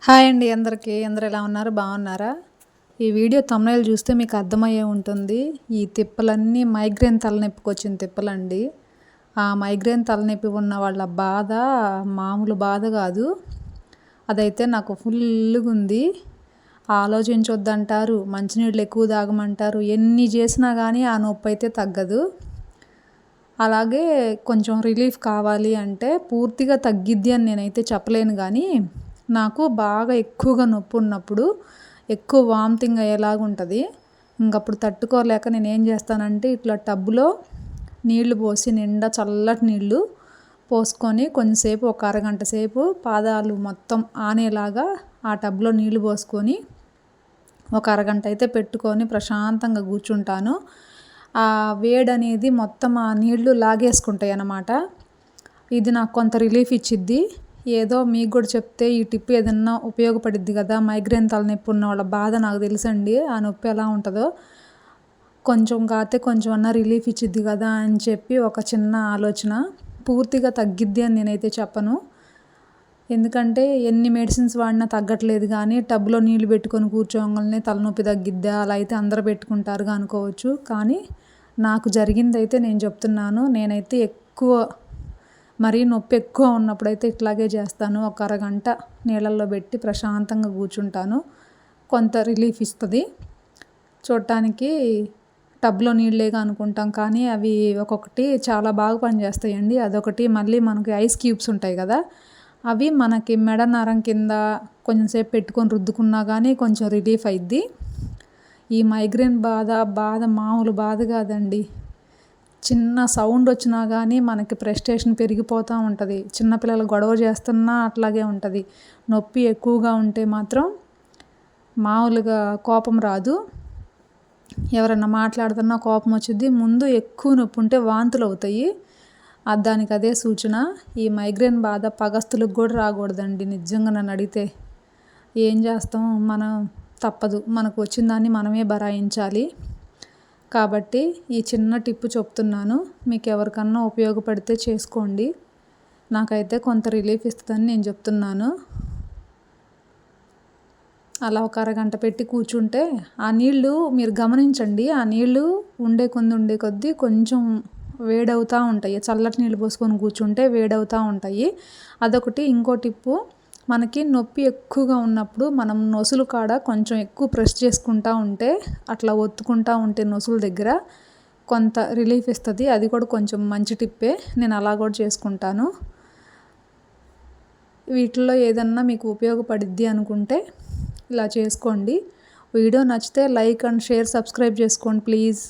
Hi అండి అందరికీ. అందరూ ఎలా ఉన్నారు? బాగున్నారా? ఈ వీడియో థంబ్‌నెయిల్ చూస్తే మీకు అర్థమయ్యే ఉంటుంది. ఈ తిప్పలన్నీ మైగ్రేన్ తలనొప్పికి వచ్చిన తిప్పలండి. ఆ మైగ్రేన్ తలనొప్పి ఉన్న వాళ్ళ బాధ మామూలు బాధ కాదు. అదైతే నాకు ఫుల్లుగా ఉంది. ఆలోచించొద్దంటారు, మంచినీళ్ళు ఎక్కువ తాగమంటారు. ఎన్ని చేసినా కానీ ఆ నొప్పి అయితే తగ్గదు. అలాగే కొంచెం రిలీఫ్ కావాలి అంటే పూర్తిగా తగ్గిద్ది అని నేనైతే చెప్పలేను కానీ నాకు బాగా ఎక్కువగా నొప్పి ఉన్నప్పుడు ఎక్కువ వామిటింగ్ అయ్యేలాగా ఉంటుంది. ఇంకప్పుడు తట్టుకోలేక నేనేం చేస్తానంటే ఇట్లా టబ్బులో నీళ్లు పోసి నిండా చల్లటి నీళ్ళు పోసుకొని కొంచెంసేపు ఒక అరగంట సేపు పాదాలు మొత్తం ఆనేలాగా ఆ టబ్లో నీళ్లు పోసుకొని ఒక అరగంట అయితే పెట్టుకొని ప్రశాంతంగా కూర్చుంటాను. ఆ వేడి అనేది మొత్తం ఆ నీళ్లు లాగేసుకుంటాయి అన్నమాట. ఇది నాకు కొంత రిలీఫ్ ఇచ్చిద్ది. ఏదో మీకు కూడా చెప్తే ఈ టిప్ ఏదన్నా ఉపయోగపడిద్ది కదా. మైగ్రేన్ తలనొప్పి ఉన్న వాళ్ళ బాధ నాకు తెలుసండి, ఆ నొప్పి ఎలా ఉంటుందో. కొంచెం కాతే కొంచెం అన్నా రిలీఫ్ ఇచ్చిద్ది కదా అని చెప్పి ఒక చిన్న ఆలోచన. పూర్తిగా తగ్గిద్ది అని నేనైతే చెప్పను, ఎందుకంటే ఎన్ని మెడిసిన్స్ వాడినా తగ్గట్లేదు. కానీ టబ్లో నీళ్ళు పెట్టుకొని కూర్చోగానే తలనొప్పి తగ్గిద్దా, అలా అయితే అందరూ పెట్టుకుంటారుగా అనుకోవచ్చు. కానీ నాకు జరిగిందైతే నేను చెప్తున్నాను. నేనైతే ఎక్కువ మరీ నొప్పి ఎక్కువ ఉన్నప్పుడైతే ఇట్లాగే చేస్తాను. ఒక అరగంట నీళ్ళల్లో పెట్టి ప్రశాంతంగా కూర్చుంటాను. కొంత రిలీఫ్ ఇస్తుంది. చూడటానికి టబ్లో నీళ్ళేగా అనుకుంటాం కానీ అవి ఒక్కొక్కటి చాలా బాగా పనిచేస్తాయండి. అదొకటి. మళ్ళీ మనకి ఐస్ క్యూబ్స్ ఉంటాయి కదా, అవి మనకి మెడ నరం కింద కొంచెంసేపు పెట్టుకొని రుద్దుకున్నా కానీ కొంచెం రిలీఫ్ అయ్యిద్ది. ఈ మైగ్రేన్ బాధ మామూలు బాధ కాదండి. చిన్న సౌండ్ వచ్చినా కానీ మనకి ప్రెస్టేషన్ పెరిగిపోతూ ఉంటుంది. చిన్నపిల్లలు గొడవ చేస్తున్నా అట్లాగే ఉంటుంది. నొప్పి ఎక్కువగా ఉంటే మాత్రం మామూలుగా కోపం రాదు. ఎవరన్నా మాట్లాడుతున్నా కోపం వచ్చింది. ముందు ఎక్కువ నొప్పి ఉంటే వాంతులు అవుతాయి. దానికి అదే సూచన. ఈ మైగ్రేన్ బాధ పగస్తులకు కూడా రాకూడదండి. నిజంగా నన్ను అడిగితే ఏం చేస్తాం, మనం తప్పదు. మనకు వచ్చిన దాన్ని మనమే భరాయించాలి. కాబట్టి ఈ చిన్న టిప్పు చెప్తున్నాను, మీకు ఎవరికన్నా ఉపయోగపడితే చేసుకోండి. నాకైతే కొంత రిలీఫ్ ఇస్తుందని నేను చెప్తున్నాను. అలా ఒక అరగంట పెట్టి కూర్చుంటే ఆ నీళ్ళు మీరు గమనించండి. ఆ నీళ్ళు ఉండే కొద్దీ కొంచెం వేడవుతూ ఉంటాయి. చల్లటి నీళ్ళు పోసుకొని కూర్చుంటే వేడవుతూ ఉంటాయి. అదొకటి. ఇంకో టిప్పు, మనకి నొప్పి ఎక్కువగా ఉన్నప్పుడు మనం నొసులు కాడ కొంచెం ఎక్కువ ప్రెస్ చేసుకుంటూ ఉంటే, అట్లా ఒత్తుకుంటూ ఉంటే నొసుల దగ్గర కొంత రిలీఫ్ ఇస్తుంది. అది కూడా కొంచెం మంచి టిప్పే. నేను అలా కూడా చేసుకుంటాను. వీటిల్లో ఏదన్నా మీకు ఉపయోగపడిద్ది అనుకుంటే ఇలా చేసుకోండి. వీడియో నచ్చితే లైక్ అండ్ షేర్, సబ్స్క్రైబ్ చేసుకోండి ప్లీజ్.